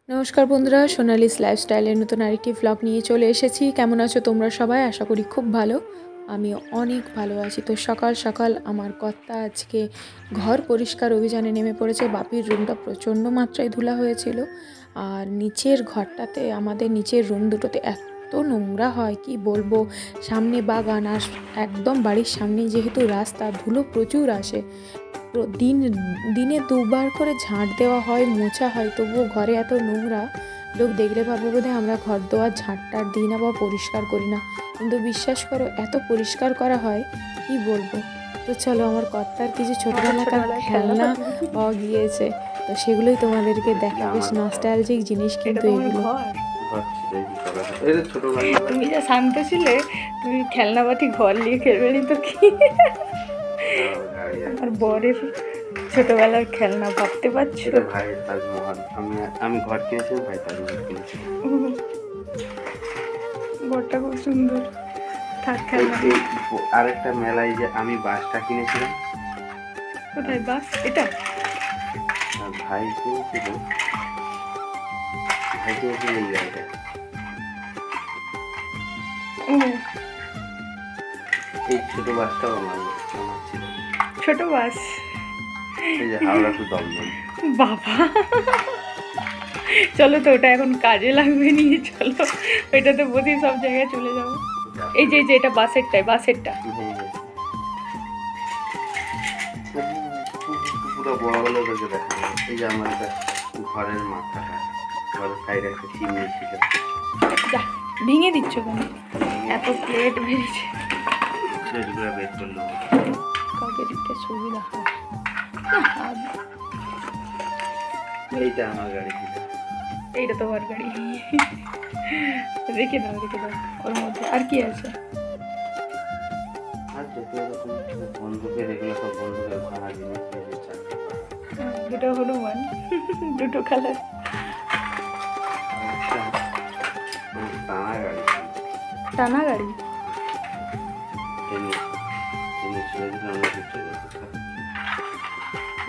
নমস্কার বন্ধুরা, সোনালিস লাইফস্টাইলের নতুন আরেকটি ভ্লগ নিয়ে চলে এসেছি। কেমন আছো তোমরা সবাই? আশা করি খুব ভালো। আমি অনেক ভালো আছি। তো সকাল সকাল আমার কর্তা আজকে ঘর পরিষ্কার অভিযানে নেমে পড়েছে। বাপির রুমটা প্রচণ্ড মাত্রায় ধুলা হয়েছিল, আর নিচের ঘরটাতে, আমাদের নিচের রুম দুটোতে এত নোংরা হয় কি বলবো। সামনে বাগান, আর একদম বাড়ির সামনে যেহেতু রাস্তা, ধুলো প্রচুর আসে। দিনে দুবার করে ঝাঁট দেওয়া হয়, মোছা হয়, তবুও ঘরে এত নোংরা। লোক দেখলে ভাবে বোধহয় আমরা ঘর দোয়ার ঝাঁটটার দিই না বা পরিষ্কার করি না, কিন্তু বিশ্বাস করো এত পরিষ্কার করা হয় কি বলবো। তো চলো, আমার কর্তার কিছু ছোটবেলাকার খেলনা পাওয়া গিয়েছে, তো সেগুলোই তোমাদেরকে দেখা। বেশ নস্টালজিক জিনিস কিন্তু এগুলো। তুমি যা শান্ত ছিলে, তুমি খেলনা বাটি ঘর নিয়ে খেলবে নি তো কি? আর বরের ছোটবেলার খেলনা ভাবতে পারছো? ভাইয়ের তাজমহল। আমি ঘর কিনেছি, ভাই তাজমহল কিনেছি। ঘরটা খুব সুন্দর। থাক খেলনা। আরেকটা মেলায় যে আমি বাসটা কিনেছিলাম। কোথায় বাস? এটা ভাই কিনেছিল, ভাই কিনেছিল এই গাড়িটা। এই ছোট বাসটাও আমার ছিল। ছোট বাস? এই যে হাওড়া টু দমদম। বাবা, চলো তো, ওটা এখন কাজে লাগবে, নিয়ে চলো। ওইটা তো বোধহয় সব জায়গায় চলে যাবো। এই যে এটা বাসেরটাই, বাসেরটা পুরো বড় হলে তোকে দেখা যাবে। এই যে আমার একটা ঘরের মাথাটা, ঘরের সাইডে একটা চিমনি ছিল। যা, ভেঙে দিচ্ছ কেন? এত প্লেট বেরিয়েছে, প্লেটগুলো বের করলো, কাউকে দিতে সুবিধা হয়। এইটা আমার গাড়ি ছিল। এইটা তোমার গাড়ি, রেখে দাও, রেখে দাও। ওর মধ্যে আর কি আছে? আর যত এরকম বন্ধুকের, এগুলো সব বন্ধুকের ভাড়া জিনিস। দুটো হনুমান, দুটো কালার। টানা গাড়ি, টানা গাড়ি।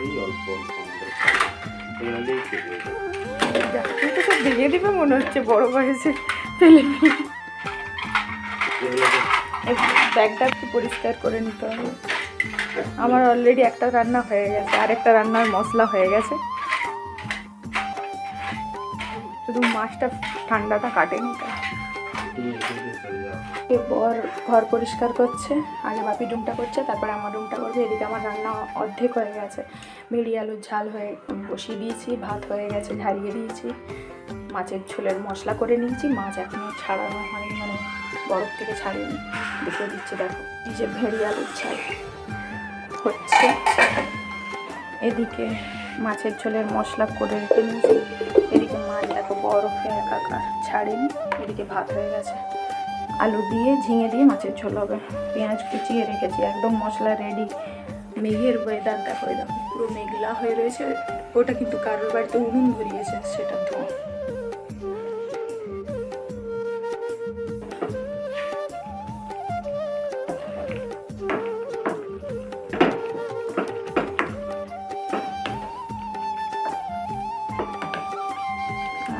এই অল্প অল্প সব ভেঙে দিবে মনে হচ্ছে বড় বয়সে ফেলে। ব্যাগটা একটু পরিষ্কার করে নিতে হবে। আমার অলরেডি একটা রান্না হয়ে গেছে, আরেকটা রান্নার মশলা হয়ে গেছে, শুধু মাছটা ঠান্ডাটা কাটেনি। বর ঘর পরিষ্কার করছে, আগে বাপি রুমটা করছে, তারপরে আমার রুমটা করবে। এদিকে আমার রান্না অর্ধেক হয়ে গেছে। ভেড়ি আলুর ঝাল হয়ে বসিয়ে দিয়েছি, ভাত হয়ে গেছে, ঝারিয়ে দিয়েছি, মাছের ঝোলের মশলা করে নিয়েছি। মাছ এখনও ছাড়ানো হয়নি, মানে বরফ থেকে ছাড়িয়ে দেখে দিচ্ছি। দেখো, এই যে ভেড়ি আলুর ঝাল হচ্ছে, এদিকে মাছের ঝোলের মশলা করে রেখে নিয়েছি, এদিকে মাছ দেখো বরফে একাকার ছাড়েনি, এদিকে ভাত হয়ে গেছে। আলু দিয়ে ঝিঙে দিয়ে মাছের ঝোল হবে। পেঁয়াজ কুচিয়ে রেখেছি, একদম মশলা রেডি। মেঘের ওয়েদার দেখো, এরকম পুরো মেঘলা হয়ে রয়েছে। ওটা কিন্তু কারোর বাড়িতে উনুন ধরিয়েছে, সেটা ধোঁয়া।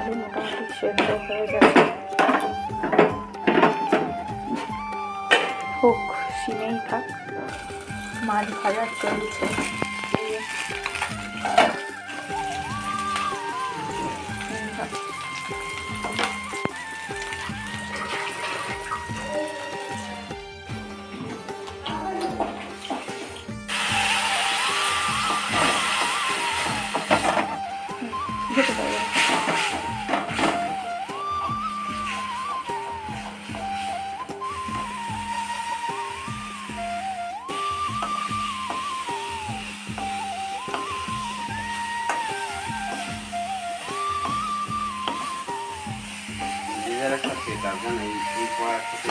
আলু মোটামুটি সেদ্ধ হয়ে গেছে, হোক, সিমেই থাক। মাছ ভাজা চলছে। যেতে পারবে একটা সেট আছে না, এই পড়ার সাথে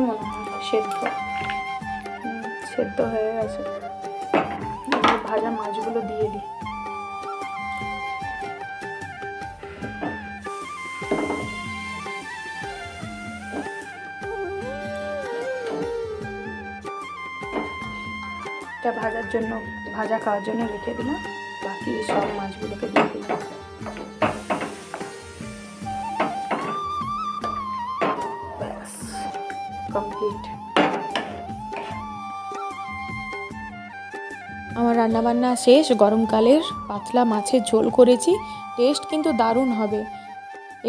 মনে হয় সেদ্ধ হয়ে গেছে। ভাজা মাছগুলো দিয়ে দিই। এটা ভাজার জন্য, ভাজা খাওয়ার জন্য রেখে দিলাম, বাকি সব মাছগুলোকে দিয়ে দিলাম। ব্যাস কমপ্লিট। আমার রান্নাবান্না শেষ। গরমকালের পাতলা মাছের ঝোল করেছি, টেস্ট কিন্তু দারুণ হবে।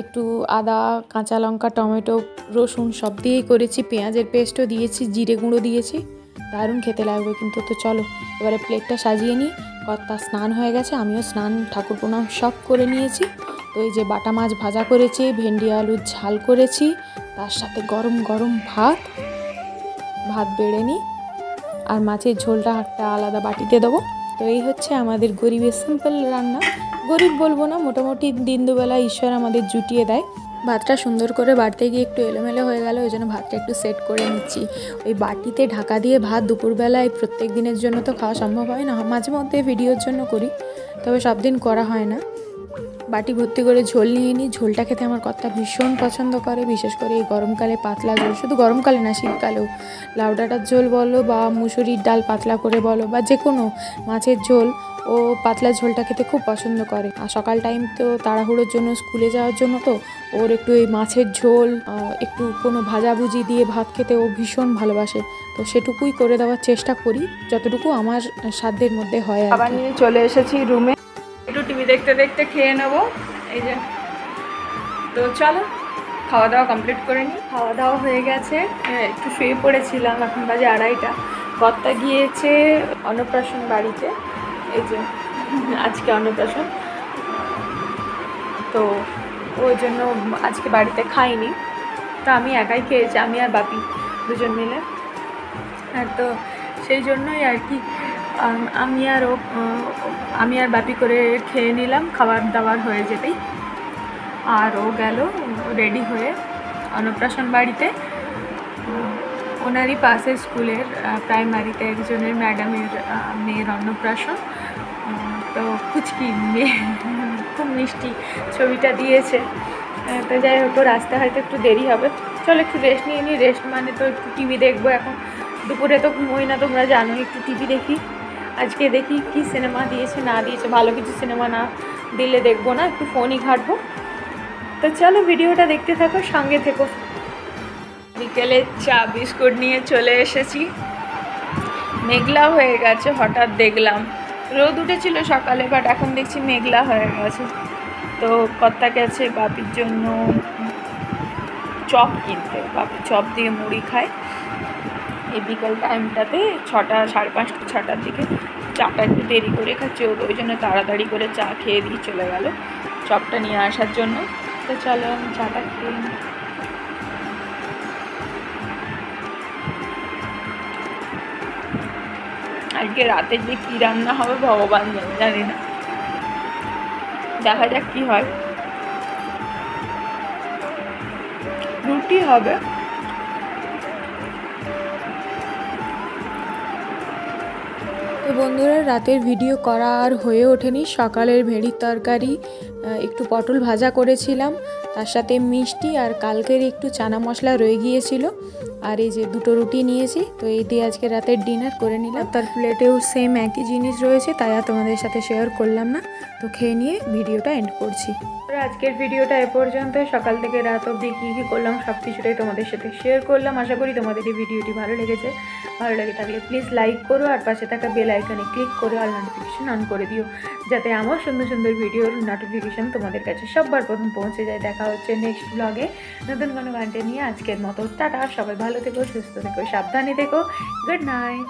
একটু আদা, কাঁচা লঙ্কা, টমেটো, রসুন সব দিয়েই করেছি, পেঁয়াজের পেস্টও দিয়েছি, জিরে গুঁড়ো দিয়েছি, দারুণ খেতে লাগবে কিন্তু। তো চলো এবারে প্লেটটা সাজিয়ে নিই। কর্তা স্নান হয়ে গেছে, আমিও স্নান ঠাকুর প্রণাম সব করে নিয়েছি। তো এই যে বাটা মাছ ভাজা করেছি, ভেন্ডি আলুর ঝাল করেছি, তার সাথে গরম গরম ভাত বেড়ে নিই, আর মাছের ঝোলটা একটা আলাদা বাটিতে দেবো। তো এই হচ্ছে আমাদের গরিবের সিম্পল রান্না। গরিব বলবো না, মোটামুটি দিন দুবেলা ঈশ্বর আমাদের জুটিয়ে দেয়। ভাতটা সুন্দর করে বাড়তে গিয়ে একটু এলোমেলো হয়ে গেল, ওই জন্য ভাতটা একটু সেট করে নিচ্ছি। ওই বাটিতে ঢাকা দিয়ে ভাত দুপুরবেলায় প্রত্যেক দিনের জন্য তো খাওয়া সম্ভব হয় না, মাঝে মধ্যে ভিডিওর জন্য করি, তবে সব দিন করা হয় না। বাটি ভর্তি করে ঝোল নিয়ে নিই। ঝোলটা খেতে আমার কর্তা ভীষণ পছন্দ করে, বিশেষ করে এই গরমকালে পাতলা ঝোল। শুধু গরমকালে না, শীতকালেও লাউ ডাঁটার ঝোল বলো বা মুসুরির ডাল পাতলা করে বলো বা যে কোনো মাছের ঝোল, ও পাতলা ঝোলটা খেতে খুব পছন্দ করে। আর সকাল টাইম তো তাড়াহুড়োর জন্য, স্কুলে যাওয়ার জন্য তো ওর একটু এই মাছের ঝোল, একটু কোনো ভাজাভুজি দিয়ে ভাত খেতে ও ভীষণ ভালোবাসে। তো সেটুকুই করে দেওয়ার চেষ্টা করি, যতটুকু আমার সাধ্যের মধ্যে হয়। খাবার নিয়ে চলে এসেছি রুমে, একটু টিভি দেখতে দেখতে খেয়ে নেবো। এই যে, তো চলো খাওয়া দাওয়া কমপ্লিট করে নিই। খাওয়া দাওয়া হয়ে গেছে, একটু শুয়ে পড়েছিলাম, এখন বাজে 2:30। কর্তা গিয়েছে অন্নপ্রাশন বাড়িতে, এই যে আজকে অন্নপ্রাশন, তো ওই জন্য আজকে বাড়িতে খাইনি। তো আমি একাই খেয়েছি, আমি আর বাপি দুজন মিলে। আর তো সেই জন্যই আর কি আমি আর বাপি করে খেয়ে নিলাম খাবার দাবার হয়ে যেতেই। আর ও গেল রেডি হয়ে অন্নপ্রাশন বাড়িতে। ওনারই পাশে স্কুলের প্রাইমারিতে একজনের ম্যাডামের মেয়ের অন্নপ্রাশন। তো কুচকি মেয়ে, খুব মিষ্টি ছবিটা দিয়েছে। তো যাই হোক, ওর আসতে হয়তো একটু দেরি হবে। চলো একটু রেস্ট নিয়ে নিই। রেস্ট মানে তো একটু টিভি দেখবো। এখন দুপুরে তো ঘুমোই না, তোমরা জানো, একটু টিভি দেখি। আজকে দেখি কি সিনেমা দিয়েছে না দিয়েছে, ভালো কিছু সিনেমা না দিলে দেখবো না, একটু ফোনই ঘাঁটবো। তো চলো ভিডিওটা দেখতে থাকো, সঙ্গে থেকো। বিকেলে চা বিস্কুট নিয়ে চলে এসেছি। মেঘলা হয়ে গেছে, হঠাৎ দেখলাম রোদ উঠেছিল সকালে, বাট এখন দেখছি মেঘলা হয়ে গেছে। তো কর্তা গেছে বাপির জন্য চপ কিনতে, বাপি চপ দিয়ে মুড়ি খায় এই বিকেল টাইমটাতে। 6টা, 5:30, 6টার দিকে চাটা একটু দেরি করে খাচ্ছে, ওই জন্য তাড়াতাড়ি করে চা খেয়ে দিয়ে চলে গেল চপটা নিয়ে আসার জন্য। তো চলো আমি চাটা খেয়ে নিই। আজকে রাতে যে কী রান্না হবে ভগবান জানি না, দেখা যাক কি হয়। রুটি হবে। তো বন্ধুরা, রাতের ভিডিও করা আর হয়ে ওঠেনি। সকালের ভেড়ির তরকারি, একটু পটল ভাজা করেছিলাম, তার সাথে মিষ্টি, আর কালকের একটু চানা মশলা রয়ে গিয়েছিল, আর এই যে 2টো রুটি নিয়েছি। তো এই দিয়ে আজকে রাতের ডিনার করে নিলাম। তার প্লেটেও সেম একই জিনিস রয়েছে, তাই আর তোমাদের সাথে শেয়ার করলাম না। তো খেয়ে নিয়ে ভিডিওটা এন্ড করছি। আজকের ভিডিওটা এ পর্যন্ত। সকাল থেকে রাত অবধি কী কী করলাম সব কিছুটাই তোমাদের সাথে শেয়ার করলাম। আশা করি তোমাদের এই ভিডিওটি ভালো লেগেছে। ভালো লেগে থাকলে প্লিজ লাইক করো, আর পাশে থাকা বেল আইকনে ক্লিক করে অল নোটিফিকেশন অন করে দিও, যাতে আমার সুন্দর সুন্দর ভিডিওর নোটিফিকেশন তোমাদের কাছে সবার প্রথম পৌঁছে যায়। দেখা হচ্ছে নেক্সট ব্লগে নতুন কোনো কন্টেন্ট নিয়ে। আজকের মতো টাটা, সবাই ভালো থেকো, সুস্থ থেকো, সাবধানে থেকো। Good night.